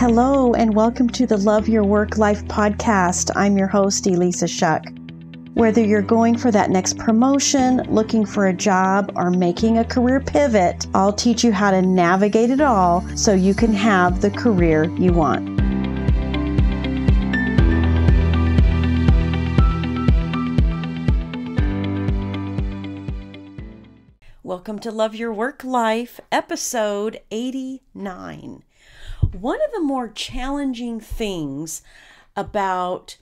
Hello, and welcome to the Love Your Work Life podcast. I'm your host, Elissa Shuck. Whether you're going for that next promotion, looking for a job, or making a career pivot, I'll teach you how to navigate it all so you can have the career you want. Welcome to Love Your Work Life, episode 89. One of the more challenging things about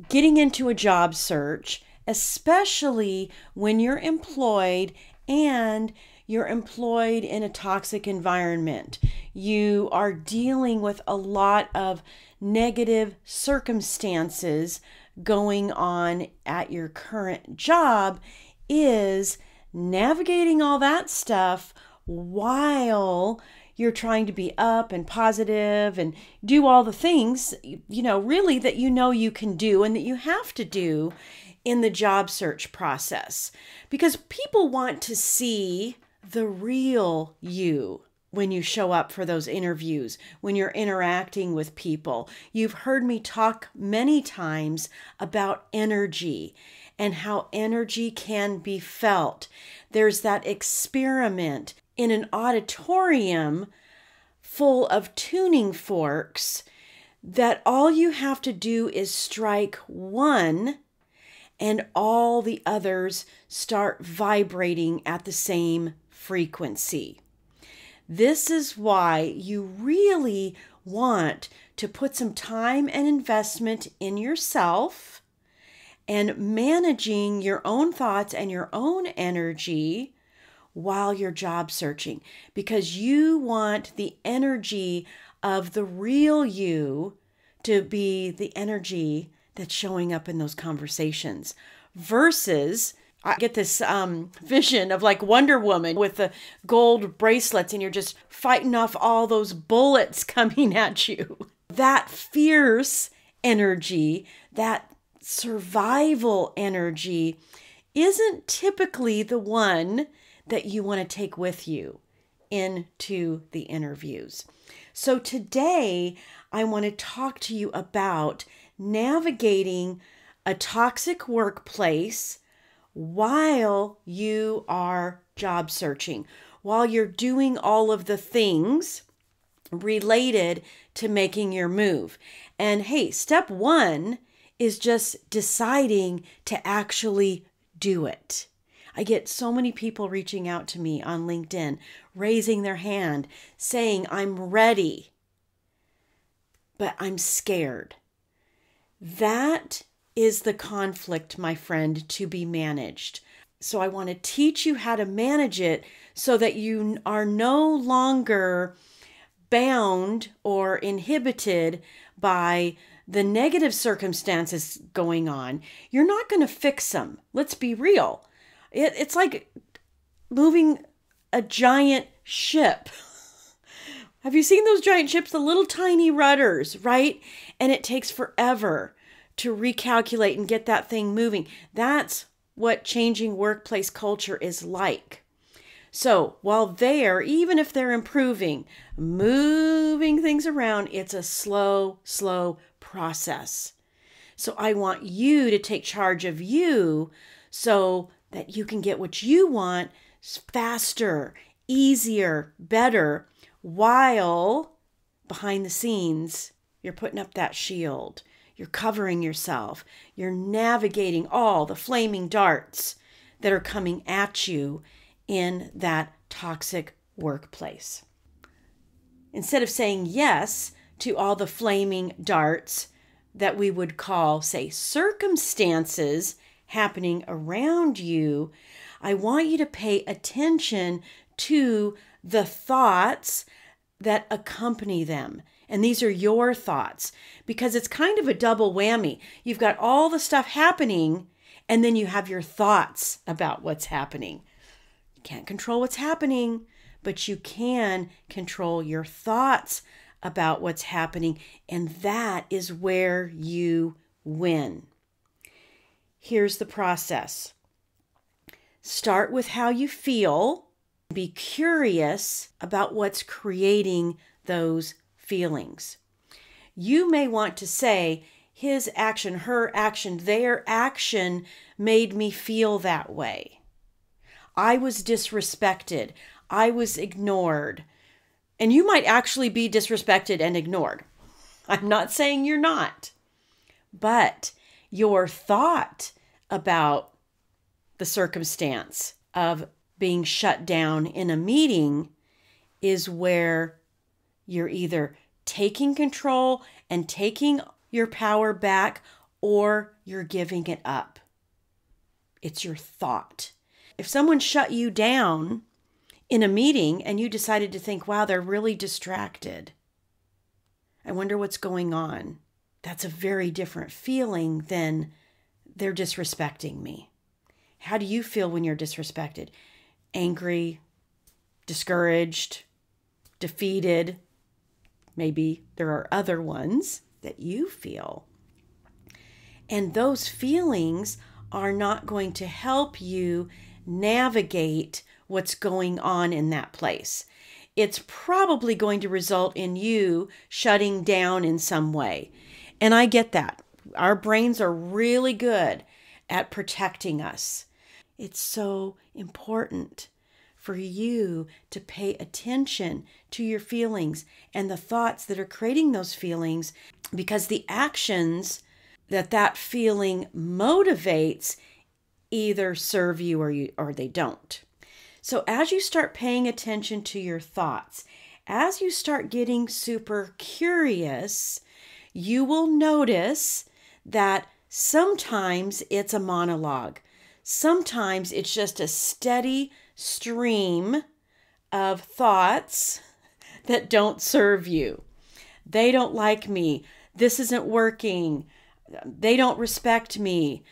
getting into a job search, especially when you're employed and you're employed in a toxic environment, you are dealing with a lot of negative circumstances going on at your current job, is navigating all that stuff while you're trying to be up and positive and do all the things, really that you can do and that you have to do in the job search process. Because people want to see the real you when you show up for those interviews, when you're interacting with people. You've heard me talk many times about energy and how energy can be felt. There's that experiment in an auditorium full of tuning forks that all you have to do is strike one and all the others start vibrating at the same frequency. This is why you really want to put some time and investment in yourself and managing your own thoughts and your own energy while you're job searching, because you want the energy of the real you to be the energy that's showing up in those conversations. Versus, I get this vision of like Wonder Woman with the gold bracelets and you're just fighting off all those bullets coming at you. That fierce energy, that survival energy, isn't typically the one that you want to take with you into the interviews. So today, I want to talk to you about navigating a toxic workplace while you are job searching, while you're doing all of the things related to making your move. And hey, step one is just deciding to actually do it. I get so many people reaching out to me on LinkedIn, raising their hand, saying, I'm ready, but I'm scared. That is the conflict, my friend, to be managed. So I want to teach you how to manage it so that you are no longer bound or inhibited by the negative circumstances going on. You're not going to fix them. Let's be real. It's like moving a giant ship. Have you seen those giant ships? The little tiny rudders, right? And it takes forever to recalculate and get that thing moving. That's what changing workplace culture is like. So while even if they're improving, moving things around, it's a slow process. So I want you to take charge of you so that you can get what you want faster, easier, better, while behind the scenes, you're putting up that shield. You're covering yourself. You're navigating all the flaming darts that are coming at you in that toxic workplace. Instead of saying yes to all the flaming darts that we would call, say, circumstances happening around you, I want you to pay attention to the thoughts that accompany them. And these are your thoughts, because it's kind of a double whammy. You've got all the stuff happening, and then you have your thoughts about what's happening. You can't control what's happening, but you can control your thoughts about what's happening, and that is where you win. Here's the process. Start with how you feel. Be curious about what's creating those feelings. You may want to say, his action, her action, their action made me feel that way. I was disrespected. I was ignored. And you might actually be disrespected and ignored. I'm not saying you're not. But your thought about the circumstance of being shut down in a meeting is where you're either taking control and taking your power back, or you're giving it up. It's your thought. If someone shut you down in a meeting and you decided to think, wow, they're really distracted, I wonder what's going on, that's a very different feeling than they're disrespecting me. How do you feel when you're disrespected? Angry, discouraged, defeated. Maybe there are other ones that you feel. And those feelings are not going to help you navigate what's going on in that place. It's probably going to result in you shutting down in some way. And I get that. Our brains are really good at protecting us. It's so important for you to pay attention to your feelings and the thoughts that are creating those feelings, because the actions that feeling motivates either serve you or they don't. So as you start paying attention to your thoughts, as you start getting super curious, you will notice that sometimes it's a monologue. Sometimes it's just a steady stream of thoughts that don't serve you. They don't like me. This isn't working. They don't respect me.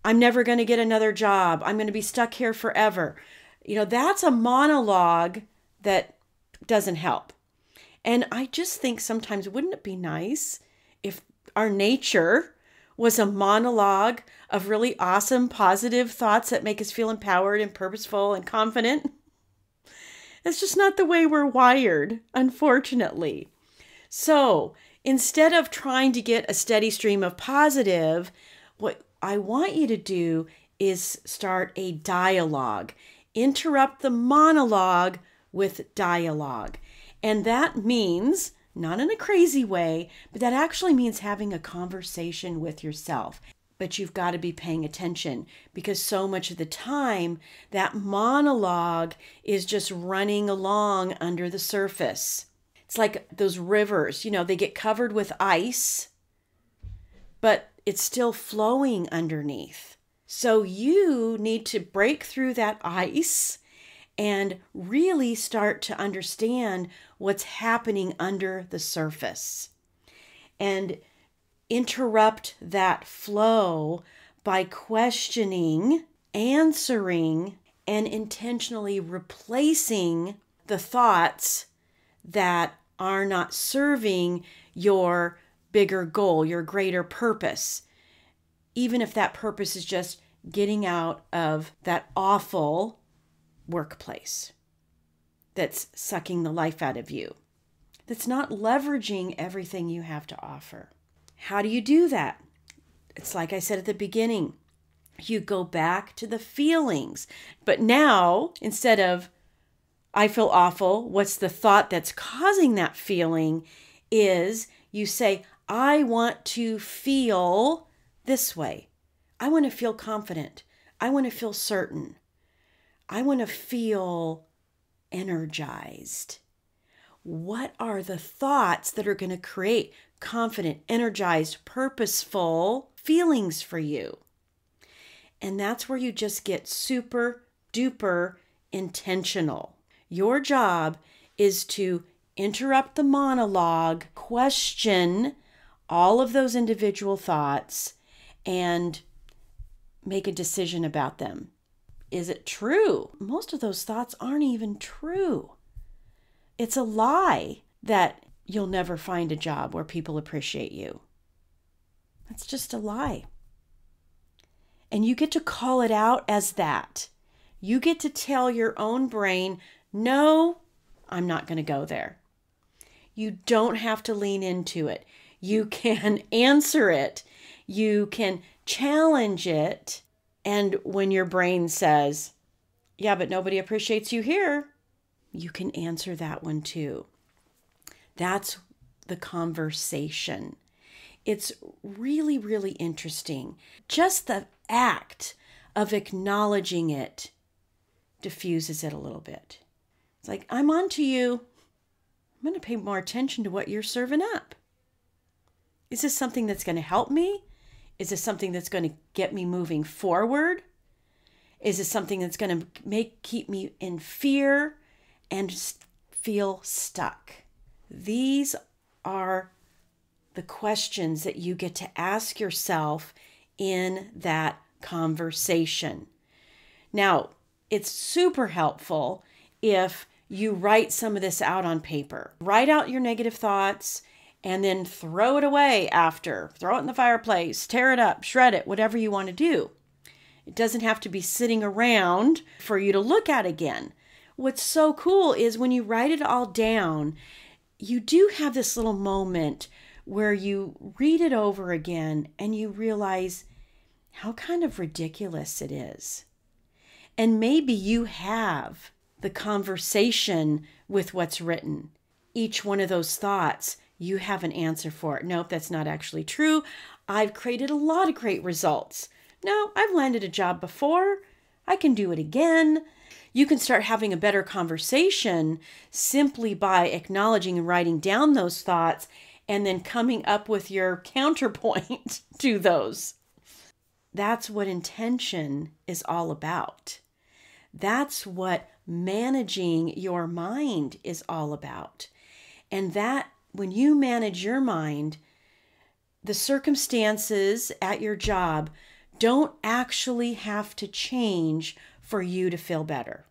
I'm never going to get another job. I'm going to be stuck here forever. That's a monologue that doesn't help. And I just think sometimes, wouldn't it be nice if our nature was a monologue of really awesome, positive thoughts that make us feel empowered and purposeful and confident? It's just not the way we're wired, unfortunately. So instead of trying to get a steady stream of positive, what I want you to do is start a dialogue. Interrupt the monologue with dialogue. And that means, not in a crazy way, but that actually means having a conversation with yourself. But you've got to be paying attention, because so much of the time that monologue is just running along under the surface. It's like those rivers, they get covered with ice, but it's still flowing underneath. So you need to break through that ice and really start to understand what's happening under the surface. And interrupt that flow by questioning, answering, and intentionally replacing the thoughts that are not serving your bigger goal, your greater purpose. Even if that purpose is just getting out of that awful workplace that's sucking the life out of you, that's not leveraging everything you have to offer. How do you do that? It's like I said at the beginning, you go back to the feelings. But now, instead of, I feel awful, what's the thought that's causing that feeling, is you say, I want to feel this way. I want to feel confident. I want to feel certain. I want to feel energized. What are the thoughts that are going to create confident, energized, purposeful feelings for you? And that's where you just get super duper intentional. Your job is to interrupt the monologue, question all of those individual thoughts, and make a decision about them. Is it true? Most of those thoughts aren't even true. It's a lie that you'll never find a job where people appreciate you. That's just a lie. And you get to call it out as that. You get to tell your own brain, no, I'm not going to go there. You don't have to lean into it. You can answer it. You can challenge it. And when your brain says, yeah, but nobody appreciates you here, you can answer that one too. That's the conversation. It's really, really interesting. Just the act of acknowledging it diffuses it a little bit. It's like, I'm on to you. I'm going to pay more attention to what you're serving up. Is this something that's going to help me? Is this something that's going to get me moving forward? Is this something that's going to keep me in fear and feel stuck? These are the questions that you get to ask yourself in that conversation. Now, it's super helpful if you write some of this out on paper. Write out your negative thoughts and then throw it away after. Throw it in the fireplace, tear it up, shred it, whatever you want to do. It doesn't have to be sitting around for you to look at again. What's so cool is when you write it all down, you do have this little moment where you read it over again and you realize how kind of ridiculous it is. And maybe you have the conversation with what's written. Each one of those thoughts, you have an answer for it. Nope, that's not actually true. I've created a lot of great results. No, I've landed a job before. I can do it again. You can start having a better conversation simply by acknowledging and writing down those thoughts and then coming up with your counterpoint to those. That's what intention is all about. That's what managing your mind is all about. And that when you manage your mind, the circumstances at your job don't actually have to change for you to feel better.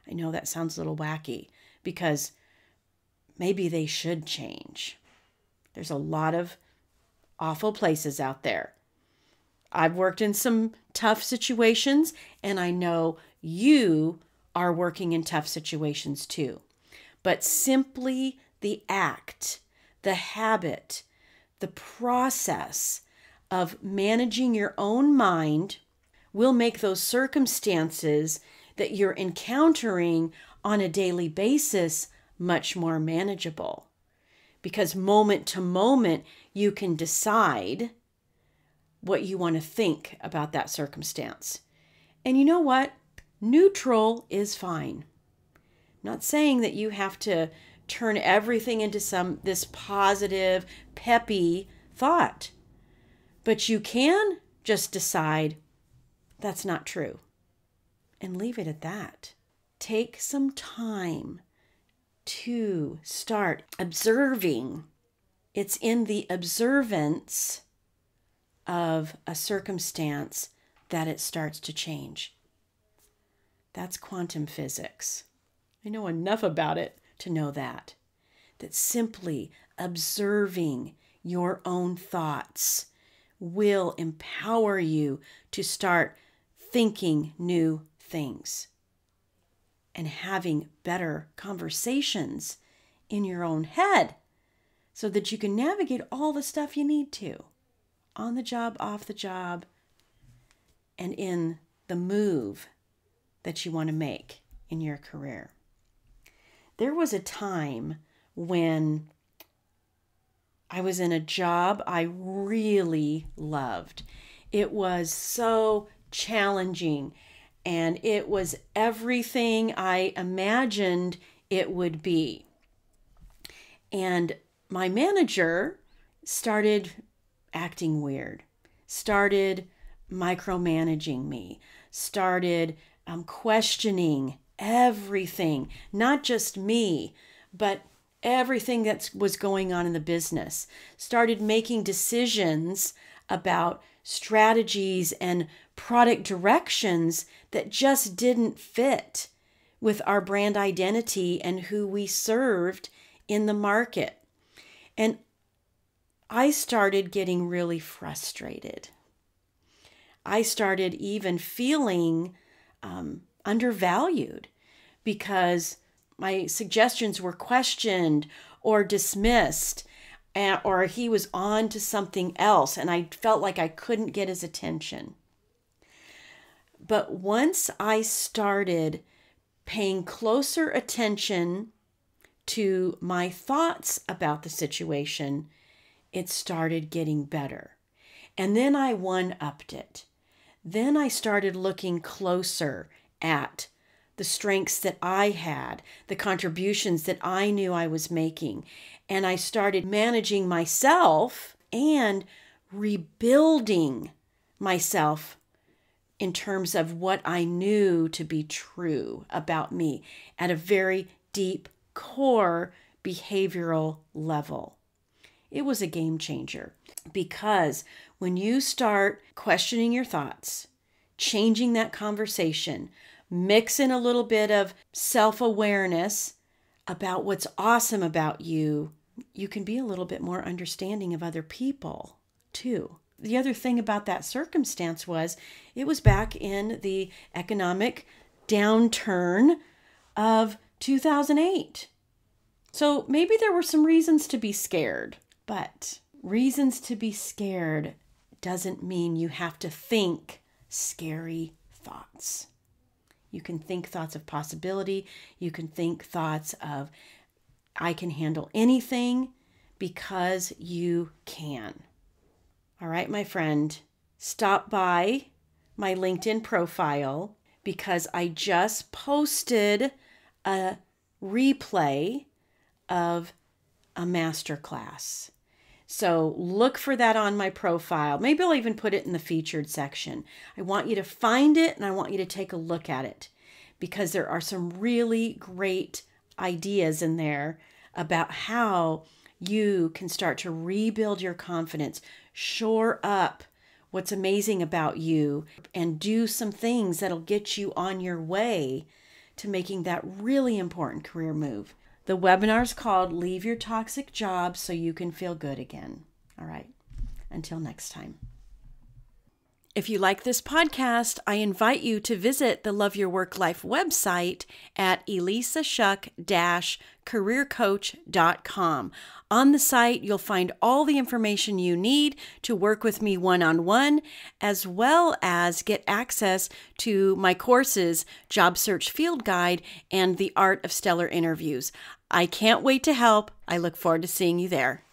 I know that sounds a little wacky because maybe they should change. There's a lot of awful places out there. I've worked in some tough situations, and I know you are working in tough situations too. But simply the act, the habit, the process of managing your own mind will make those circumstances that you're encountering on a daily basis much more manageable. Because moment to moment, you can decide what you want to think about that circumstance. And you know what? Neutral is fine. I'm not saying that you have to turn everything into this positive, peppy thought. But you can just decide that's not true and leave it at that. Take some time to start observing. It's in the observance of a circumstance that it starts to change. That's quantum physics. I know enough about it to know that simply observing your own thoughts will empower you to start thinking new things and having better conversations in your own head so that you can navigate all the stuff you need to on the job, off the job, and in the move that you want to make in your career. There was a time when I was in a job I really loved. It was so challenging, and it was everything I imagined it would be. And my manager started acting weird, started micromanaging me, started questioning everything, not just me, but everything that was going on in the business, started making decisions about strategies and product directions that just didn't fit with our brand identity and who we served in the market. And I started getting really frustrated. I started even feeling undervalued because my suggestions were questioned or dismissed, or he was on to something else, and I felt like I couldn't get his attention. But once I started paying closer attention to my thoughts about the situation, it started getting better. And then I one-upped it. Then I started looking closer at the strengths that I had, the contributions that I knew I was making. And I started managing myself and rebuilding myself in terms of what I knew to be true about me at a very deep core behavioral level. It was a game changer, because when you start questioning your thoughts, changing that conversation, mix in a little bit of self-awareness about what's awesome about you, you can be a little bit more understanding of other people too. The other thing about that circumstance was it was back in the economic downturn of 2008. So maybe there were some reasons to be scared, but reasons to be scared doesn't mean you have to think scary thoughts. You can think thoughts of possibility. You can think thoughts of, I can handle anything, because you can. All right, my friend, stop by my LinkedIn profile, because I just posted a replay of a masterclass. So look for that on my profile. Maybe I'll even put it in the featured section. I want you to find it, and I want you to take a look at it, because there are some really great ideas in there about how you can start to rebuild your confidence, shore up what's amazing about you, and do some things that'll get you on your way to making that really important career move. The webinar is called Leave Your Toxic Job So You Can Feel Good Again. All right, until next time. If you like this podcast, I invite you to visit the Love Your Work Life website at elissashuck-careercoach.com. On the site, you'll find all the information you need to work with me one-on-one, as well as get access to my courses, Job Search Field Guide, and The Art of Stellar Interviews. I can't wait to help. I look forward to seeing you there.